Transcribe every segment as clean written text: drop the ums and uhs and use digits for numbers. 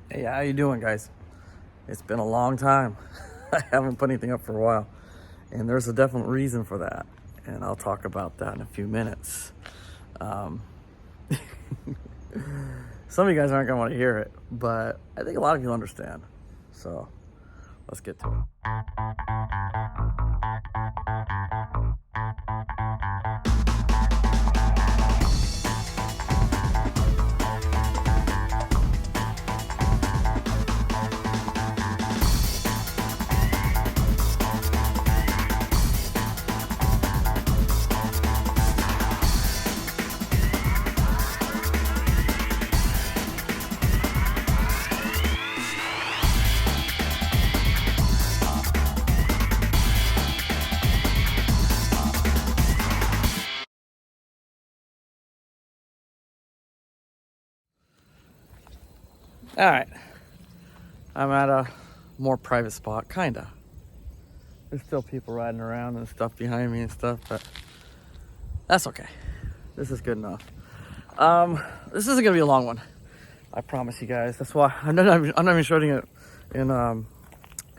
Hey, how you doing, guys? It's been a long time. I haven't put anything up for a while, and there's a definite reason for that, and I'll talk about that in a few minutes. Um, some of you guys aren't gonna want to hear it, but I think a lot of you understand. So let's get to it. All right, I'm at a more private spot, kinda. There's still people riding around and stuff behind me and stuff, but that's okay. This is good enough. This isn't gonna be a long one. I promise you guys. That's why I'm not even showing it in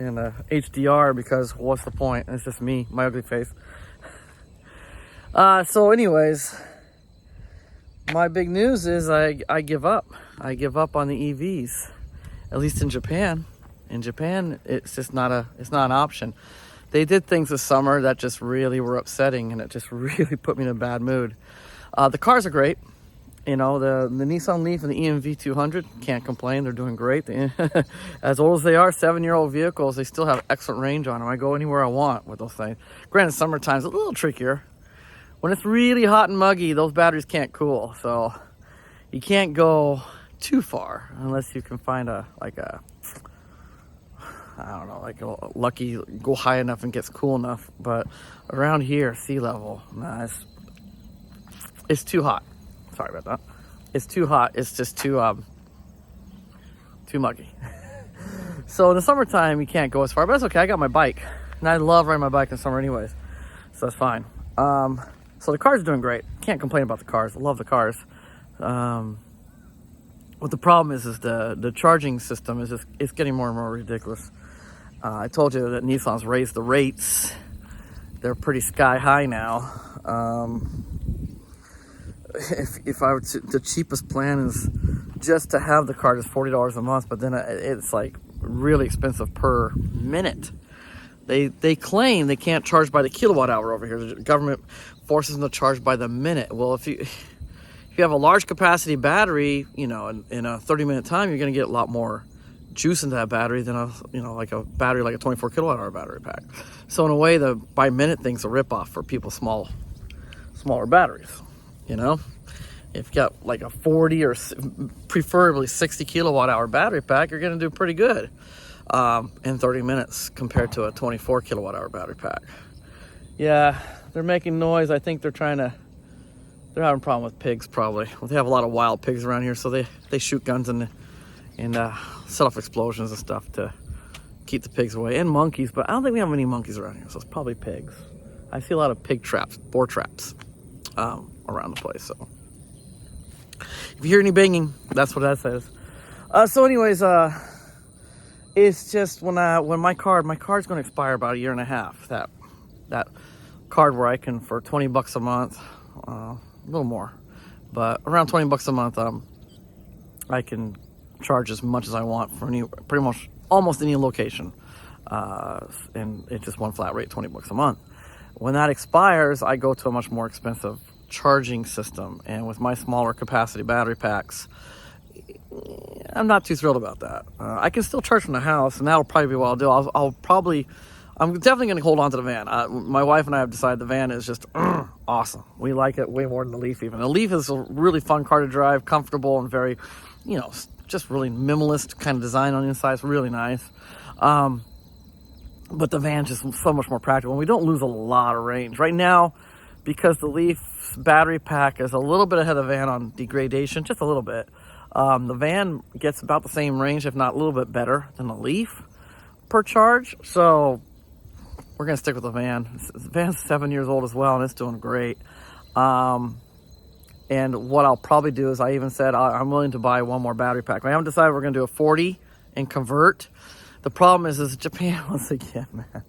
HDR, because what's the point? It's just me, my ugly face. So anyways, my big news is I give up. I give up on the EVs, at least in Japan. In Japan, it's just not an option. They did things this summer that just really were upsetting, and it just really put me in a bad mood. The cars are great. You know, the Nissan Leaf and the EMV 200, can't complain. They're doing great. As old as they are, 7-year-old vehicles, they still have excellent range on them. I go anywhere I want with those things. Granted, summertime's a little trickier. When it's really hot and muggy, those batteries can't cool. So you can't go too far unless you can find a lucky, go high enough and gets cool enough. But around here, sea level, nah, it's too hot. Sorry about that. It's too hot. It's just too muggy. So in the summertime, you can't go as far, but that's okay. I got my bike, and I love riding my bike in the summer anyways, so that's fine. So the cars are doing great. Can't complain about the cars. I love the cars. What the problem is the charging system is it's getting more and more ridiculous. I told you that Nissan's raised the rates. They're pretty sky high now. If I were to, the cheapest plan is just to have the car just $40 a month, but then it's like really expensive per minute. They claim they can't charge by the kilowatt hour over here. The government forces them to charge by the minute. Well, if you have a large capacity battery, you know, in a 30-minute time, you're going to get a lot more juice into that battery than like a battery like a 24 kilowatt hour battery pack. So in a way, the by minute thing's a ripoff for people smaller batteries. You know, if you got like a 40 or preferably 60 kilowatt hour battery pack, you're going to do pretty good in 30 minutes compared to a 24 kilowatt hour battery pack. Yeah, they're making noise. I think they're having a problem with pigs, probably. Well, they have a lot of wild pigs around here, so they shoot guns and set off explosions and stuff to keep the pigs away, and monkeys, but I don't think we have any monkeys around here, so it's probably pigs. I see a lot of pig traps, boar traps around the place. So if you hear any banging, that's what that says. So anyways, it's just when my card's going to expire about 1.5 years. That card where I can, for $20 a month, a little more, but around $20 a month, I can charge as much as I want for pretty much almost any location, and it's just one flat rate, $20 a month. When that expires, I go to a much more expensive charging system, and with my smaller capacity battery packs, I'm not too thrilled about that. I can still charge from the house, and that'll probably be what I'll do. I'm definitely going to hold on to the van. My wife and I have decided the van is just awesome. We like it way more than the Leaf even. The Leaf is a really fun car to drive, comfortable, and very, just really minimalist kind of design on the inside. It's really nice. But the van's just so much more practical, and we don't lose a lot of range. Right now, because the Leaf's battery pack is a little bit ahead of the van on degradation, just a little bit. The van gets about the same range, if not a little bit better than the Leaf per charge. So we're going to stick with the van. The van's 7 years old as well, and it's doing great. And what I'll probably do is I even said I'm willing to buy one more battery pack. I haven't decided we're going to do a 40 and convert. The problem is Japan, once again, man.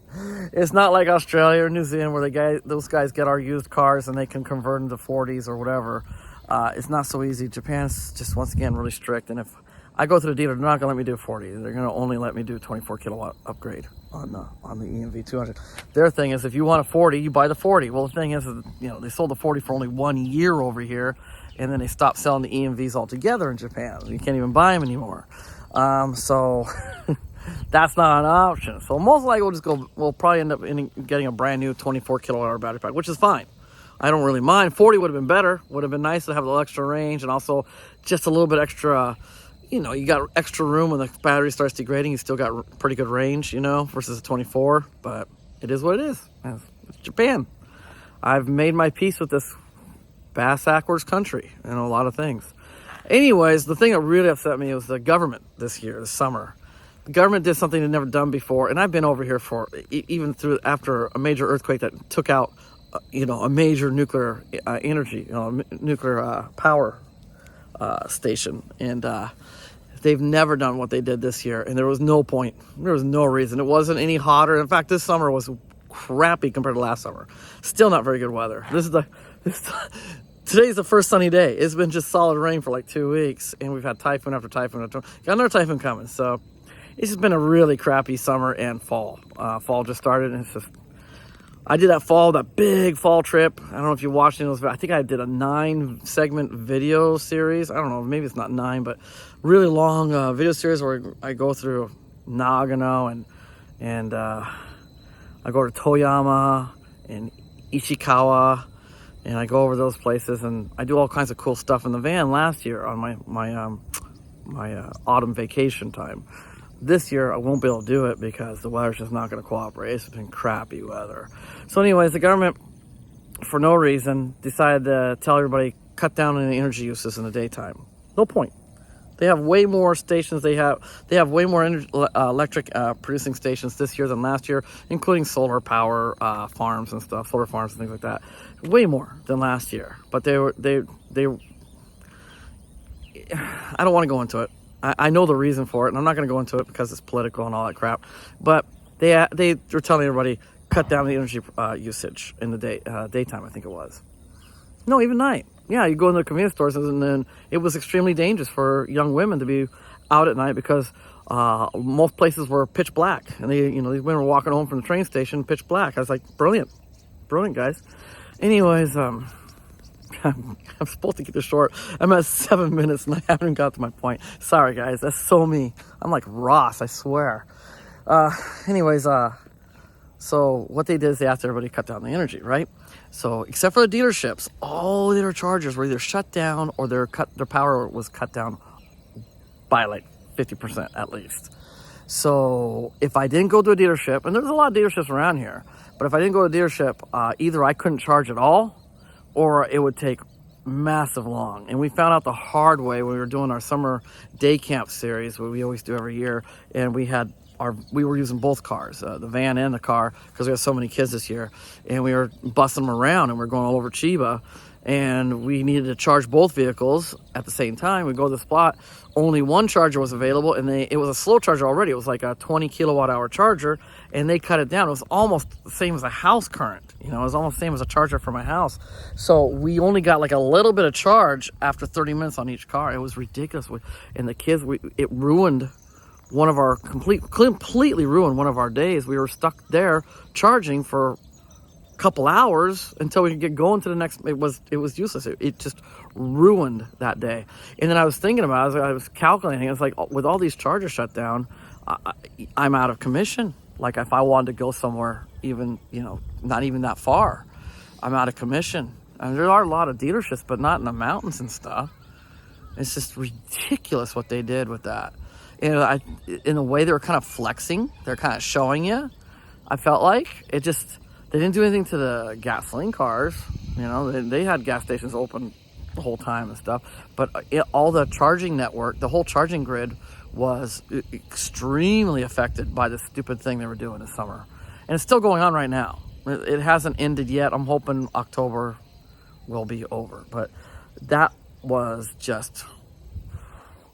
It's not like Australia or New Zealand where those guys get our used cars and they can convert into 40s or whatever. It's not so easy. Japan's just, once again, really strict. And if I go to the dealer, they're not going to let me do 40. They're going to only let me do 24 kilowatt upgrade on the EMV 200. Their thing is, if you want a 40, you buy the 40. Well, the thing is, they sold the 40 for only 1 year over here, and then they stopped selling the EMVs altogether in Japan. You can't even buy them anymore. So that's not an option. So most likely we'll probably end up getting a brand new 24 kilowatt hour battery pack, which is fine. I don't really mind. 40 would have been better. Would have been nice to have a little extra range and also just a little bit extra. You got extra room when the battery starts degrading. You still got pretty good range, versus a 24. But it is what it is. It's Japan. I've made my peace with this bass-backwards country and a lot of things. Anyways, the thing that really upset me was the government this summer. The government did something they'd never done before. And I've been over here for, even after a major earthquake that took out, a major nuclear energy, nuclear power station. And they've never done what they did this year, and there was no point. There was no reason. It wasn't any hotter. In fact, this summer was crappy compared to last summer. Still not very good weather. Today's the first sunny day. It's been just solid rain for like 2 weeks, and we've had typhoon after typhoon. Got another typhoon coming, so it's just been a really crappy summer and fall. Fall just started, and I did that big fall trip. I don't know if you watched any of those. I think I did a 9-segment video series. I don't know, maybe it's not 9, but really long video series where I go through Nagano and I go to Toyama and Ishikawa, and I go over those places, and I do all kinds of cool stuff in the van last year on my autumn vacation time. This year I won't be able to do it because the weather's just not going to cooperate. It's been crappy weather. So anyways, the government, for no reason, decided to tell everybody cut down on the energy uses in the daytime. No point. They have way more stations. They have way more electric producing stations this year than last year, including solar power farms and stuff, solar farms and things like that. Way more than last year. But they I don't want to go into it. I know the reason for it, and I'm not going to go into it because it's political and all that crap. But they're telling everybody cut down the energy usage in the daytime. I think it was. No, even night. Yeah, you go into the convenience stores, and then it was extremely dangerous for young women to be out at night because most places were pitch black, and these women were walking home from the train station pitch black. I was like, brilliant, guys. Anyways, I'm supposed to keep this short. I'm at 7 minutes and I haven't got to my point. Sorry, guys. That's so me. I'm like Ross, I swear. Anyways, so what they did is they asked everybody to cut down the energy, right? So except for the dealerships, all their chargers were either shut down or their power was cut down by like 50% at least. So if I didn't go to a dealership, and there's a lot of dealerships around here, but if I didn't go to a dealership, either I couldn't charge at all, or it would take massive long. And we found out the hard way when we were doing our summer day camp series, what we always do every year, and we were using both cars, the van and the car, because we have so many kids this year, and we were busting them around, and we were going all over Chiba, and we needed to charge both vehicles at the same time. We go to the spot, only one charger was available, and it was a slow charger already. It was like a 20 kilowatt hour charger, and they cut it down. It was almost the same as a house current. It was almost the same as a charger for my house. So we only got like a little bit of charge after 30 minutes on each car. It was ridiculous. And the kids, it ruined one of our completely ruined one of our days. We were stuck there charging for a couple hours until we could get going to the next. It was useless. It just ruined that day. And then I was thinking about it. I was calculating. It's like, with all these chargers shut down, I'm out of commission. Like if I wanted to go somewhere, even not even that far, I'm out of commission. I mean, there are a lot of dealerships, but not in the mountains and stuff. It's just ridiculous what they did with that. In a way, they were kind of flexing. They're kind of showing you. I felt like they didn't do anything to the gasoline cars. They had gas stations open the whole time and stuff. But all the charging network, the whole charging grid, was extremely affected by the stupid thing they were doing this summer. And it's still going on right now. It hasn't ended yet. I'm hoping October will be over. But that was just,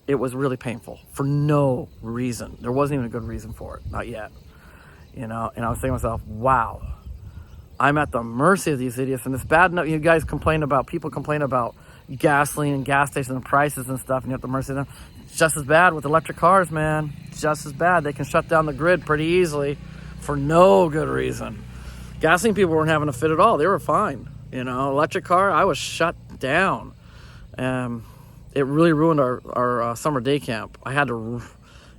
it was really painful for no reason. There wasn't even a good reason for it, not yet. And I was thinking to myself, wow, I'm at the mercy of these idiots. And it's bad enough, you guys people complain about gasoline and gas stations and prices and stuff, and you're at the mercy of them. It's just as bad with electric cars, man. Just as bad. They can shut down the grid pretty easily for no good reason. Gasoline people weren't having a fit at all. They were fine. Electric car, I was shut down. It really ruined our summer day camp. I had to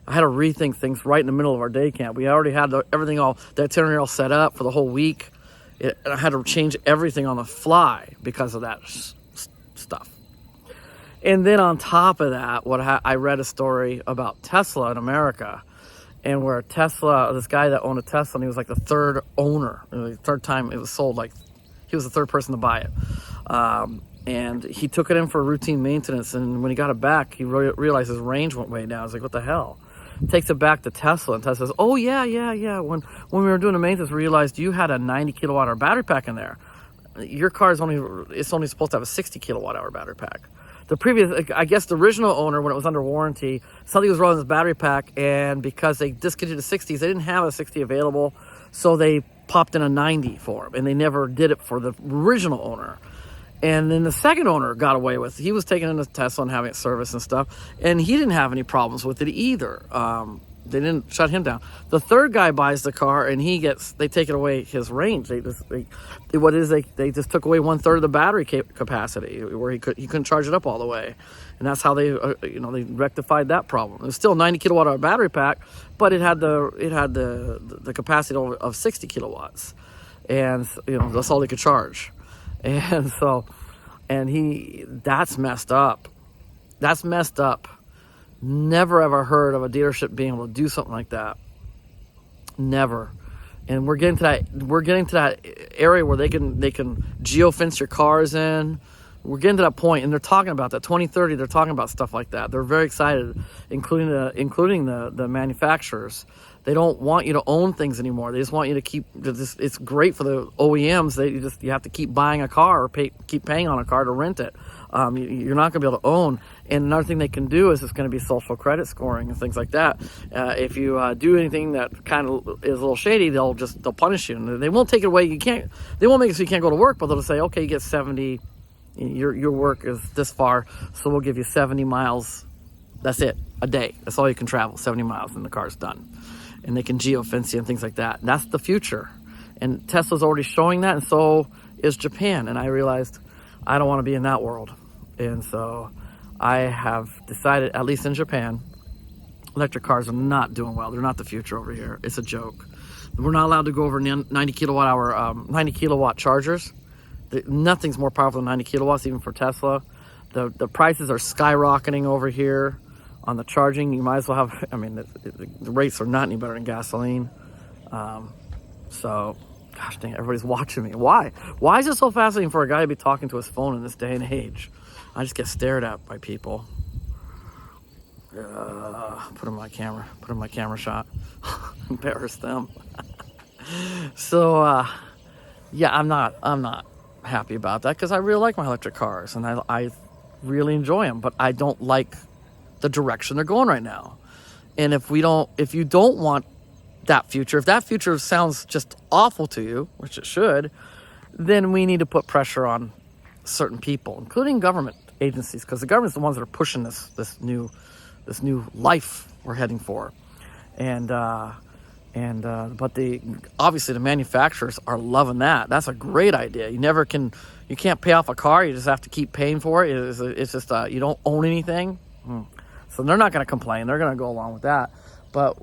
rethink things right in the middle of our day camp. We already had the itinerary all set up for the whole week. And I had to change everything on the fly because of that stuff. And then on top of that, I read a story about Tesla in America, and where this guy that owned a Tesla, and he was like the third owner, the third time it was sold, like he was the third person to buy it. And he took it in for routine maintenance, and when he got it back, he realized his range went way down. I was like, what the hell? Takes it back to Tesla, and Tesla says, oh yeah. When we were doing the maintenance, we realized you had a 90 kilowatt hour battery pack in there. Your car is only supposed to have a 60 kilowatt hour battery pack. The original owner, when it was under warranty, something was wrong with his battery pack, and because they discontinued the 60s, they didn't have a 60 available, so they popped in a 90 for him, and they never did it for the original owner. And then the second owner got away with it. He was taking it to Tesla and having it serviced and stuff, and he didn't have any problems with it either. They didn't shut him down. The third guy buys the car, and they take it away his range. They just took away 1/3 of the battery capacity, where he couldn't charge it up all the way, and that's how they rectified that problem. It was still a 90 kilowatt hour battery pack, but it had the capacity of 60 kilowatts, and that's all they could charge. And so, that's messed up. That's messed up. Never ever heard of a dealership being able to do something like that. Never. And we're getting to that area where they can geofence your cars in. We're getting to that point, and they're talking about that 2030. They're talking about stuff like that. They're very excited, including the manufacturers. They don't want you to own things anymore. They just want you to keep. It's great for the OEMs. You have to keep buying a car or keep paying on a car to rent it. You're not going to be able to own. And another thing they can do is it's going to be social credit scoring and things like that. If you do anything that kind of is a little shady, they'll punish you. And they won't take it away. They won't make it so you can't go to work, but they'll say, okay, you get 70. Your work is this far, so we'll give you 70 miles. That's it, a day. That's all you can travel, 70 miles, and the car's done. And they can geofence you and things like that. And that's the future. And Tesla's already showing that, and so is Japan. And I realized I don't want to be in that world. And so I have decided, at least in Japan, electric cars are not doing well. They're not the future over here. It's a joke. We're not allowed to go over 90 kilowatt chargers. Nothing's more powerful than 90 kilowatts, even for Tesla. The prices are skyrocketing over here on the charging. You might as well have, the rates are not any better than gasoline. So, gosh dang, everybody's watching me. Why? Why is it so fascinating for a guy to be talking to his phone in this day and age? I just get stared at by people. Put in my camera shot. Embarrass them. So, yeah, I'm not happy about that, because I really like my electric cars, and I really enjoy them, but I don't like the direction they're going right now. And if you don't want that future, if that future sounds just awful to you, which it should, then we need to put pressure on certain people, including government agencies, because the government's the ones that are pushing this new life we're heading for. But obviously the manufacturers are loving that. That's a great idea. You can't pay off a car. You just have to keep paying for it. It's just you don't own anything. So they're not going to complain. They're going to go along with that. But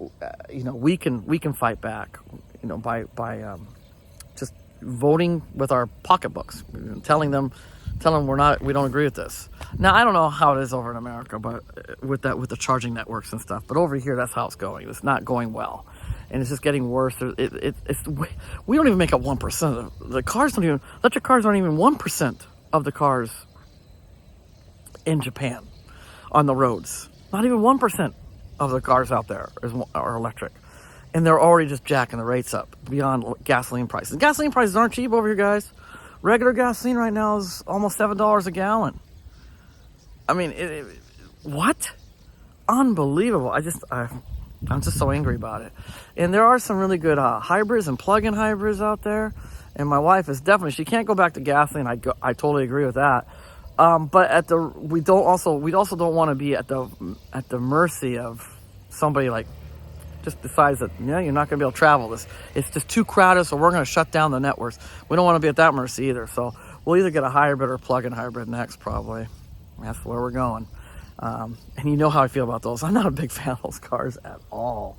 we can fight back. By just voting with our pocketbooks, telling them we don't agree with this. Now I don't know how it is over in America, but with the charging networks and stuff. But over here, that's how it's going. It's not going well. And it's just getting worse. We don't even make up 1% of the cars. Electric cars aren't even 1% of the cars in Japan on the roads. Not even 1% of the cars out there are electric. And they're already just jacking the rates up beyond gasoline prices. Gasoline prices aren't cheap over here, guys. Regular gasoline right now is almost $7 a gallon. I mean, what? Unbelievable. I'm just so angry about it. And there are some really good hybrids and plug-in hybrids out there. And my wife is definitely, she can't go back to gasoline. I totally agree with that. But we also don't want to be at the mercy of somebody like just decides that, yeah, you're not going to be able to travel this. It's just too crowded, so we're going to shut down the networks. We don't want to be at that mercy either. So we'll either get a hybrid or a plug-in hybrid next, probably. That's where we're going. And you know how I feel about those. I'm not a big fan of those cars at all.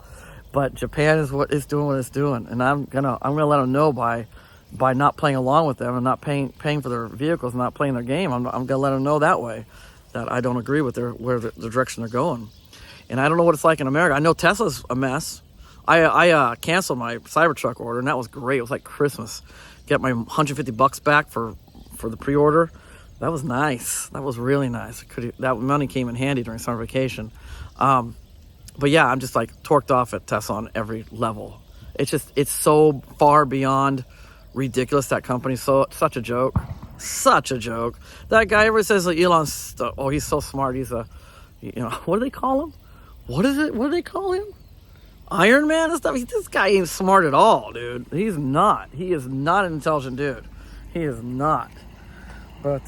But Japan is doing what it's doing, and I'm gonna let them know by not playing along with them and not paying for their vehicles and not playing their game. I'm gonna let them know that way that I don't agree with the direction they're going. And I don't know what it's like in America. I know Tesla's a mess. I canceled my Cybertruck order, and that was great. It was like Christmas. Get my $150 back for the pre-order. That was nice. That was really nice. That money came in handy during summer vacation. But yeah, I'm just like torqued off at Tesla on every level. It's so far beyond ridiculous. That company's such a joke. Such a joke. That guy, everybody says that Elon's, he's so smart. He's what do they call him? What is it? What do they call him? Iron Man and stuff? This guy ain't smart at all, dude. He's not. He is not an intelligent dude. He is not. But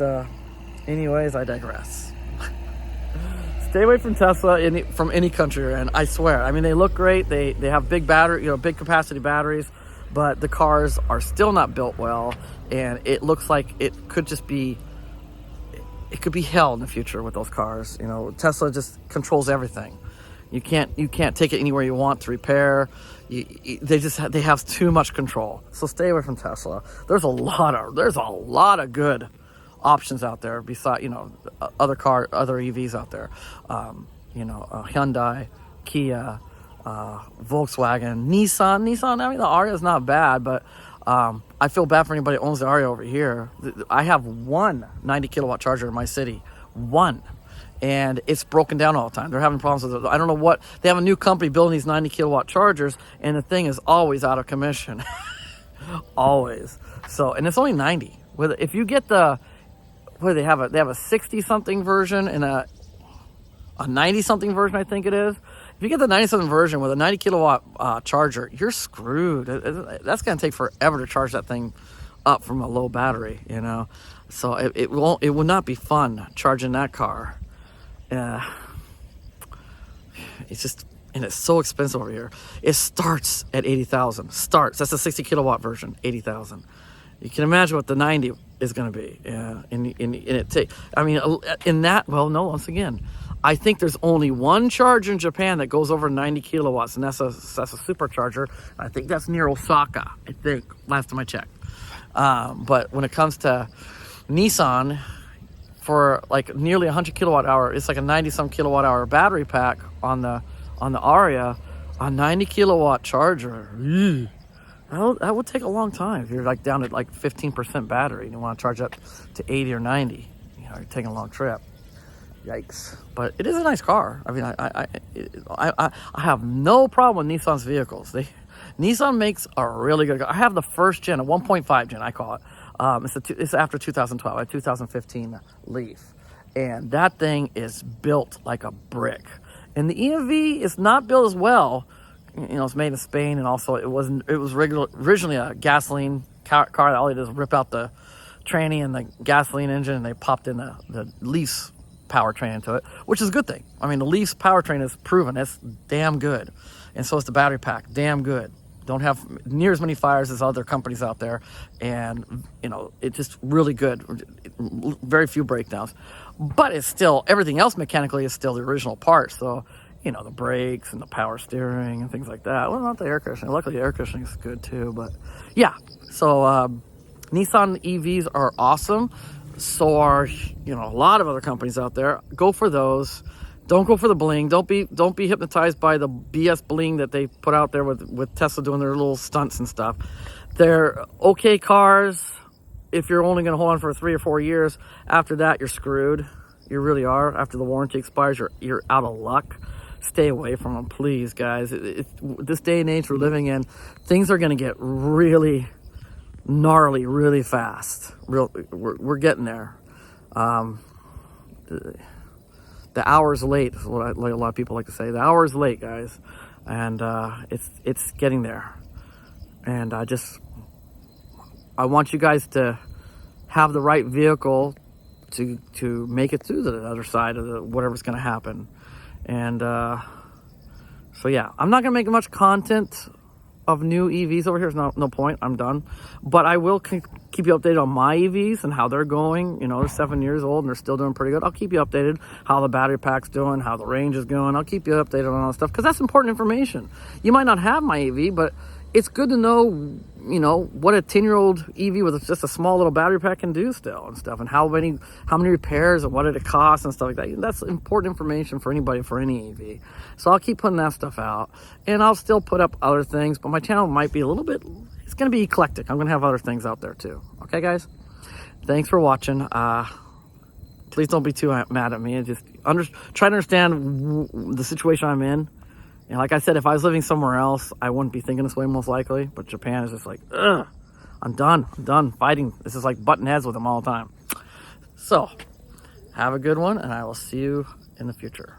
anyways, I digress. Stay away from Tesla from any country you're in. I swear. I mean, they look great. They have big big capacity batteries, but the cars are still not built well, and it looks like it could be hell in the future with those cars. Tesla just controls everything. You can't take it anywhere you want to repair. They have too much control. So stay away from Tesla. There's a lot of good options out there besides other EVs out there. Hyundai, Kia, Volkswagen, Nissan. I mean, the Aria is not bad, but I feel bad for anybody who owns the Aria over here. I have one 90 kilowatt charger in my city. One. And it's broken down all the time. They're having problems with it. I don't know what. They have a new company building these 90 kilowatt chargers, and the thing is always out of commission. Always. So, and it's only 90. If you get they have a 60 something version and a 90 something version, I think it is. If you get the 90 something version with a 90 kilowatt charger, you're screwed. That's going to take forever to charge that thing up from a low battery, So it will not be fun charging that car. It's so expensive over here. It starts at 80,000. That's the 60 kilowatt version, 80,000. You can imagine what the 90 is going to be. Yeah, once again, I think there's only one charger in Japan that goes over 90 kilowatts, and that's a supercharger. I think that's near Osaka. I think last time I checked. But when it comes to Nissan, for like nearly 100 kilowatt hour, it's like a 90 some kilowatt hour battery pack on the Aria, a 90 kilowatt charger. That would take a long time if you're like down at like 15% battery and you want to charge up to 80 or 90. You're taking a long trip. Yikes! But it is a nice car. I mean, I have no problem with Nissan's vehicles. Nissan makes a really good car. I have the first gen, a 1.5 gen, I call it. It's after 2012, a 2015 Leaf, and that thing is built like a brick. And the EMV is not built as well. It's made in Spain, and also it was originally a gasoline car. All they did is rip out the tranny and the gasoline engine, and they popped in the Leaf's powertrain into it, which is a good thing. I mean, the Leaf's powertrain is proven. It's damn good, and so is the battery pack. Damn good. Don't have near as many fires as other companies out there, and it's just really good. Very few breakdowns, but it's still, everything else mechanically is still the original part. So the brakes and the power steering and things like that. Well, not the air conditioning. Luckily, the air conditioning is good too. But yeah, so Nissan EVs are awesome. So are a lot of other companies out there. Go for those. Don't go for the bling. Don't be hypnotized by the BS bling that they put out there with Tesla doing their little stunts and stuff. They're okay cars if you're only going to hold on for 3 or 4 years. After that, you're screwed. You really are. After the warranty expires, you're out of luck. Stay away from them, please, guys. This day and age we're living in, things are going to get really gnarly really fast. We're getting there. the hour's late is what a lot of people like to say. The hour is late, guys, and it's getting there. And I want you guys to have the right vehicle to make it through the other side of whatever's going to happen. And so yeah, I'm not going to make much content of new EVs over here. There's no point. I'm done. But I will keep you updated on my EVs and how they're going. You know, they're 7 years old and they're still doing pretty good. I'll keep you updated how the battery pack's doing, how the range is going. I'll keep you updated on all that stuff because that's important information. You might not have my EV, but it's good to know, you know, what a 10-year-old EV with just a small little battery pack can do still and stuff, and how many repairs and what did it cost and stuff like that. That's important information for anybody, for any EV. So I'll keep putting that stuff out, and I'll still put up other things, but my channel might be a little bit, it's going to be eclectic. I'm going to have other things out there too. Okay, guys? Thanks for watching. Please don't be too mad at me. Just try to understand the situation I'm in. And like I said, if I was living somewhere else, I wouldn't be thinking this way most likely. But Japan is just like, ugh, I'm done fighting. This is like butting heads with them all the time. So, have a good one, and I will see you in the future.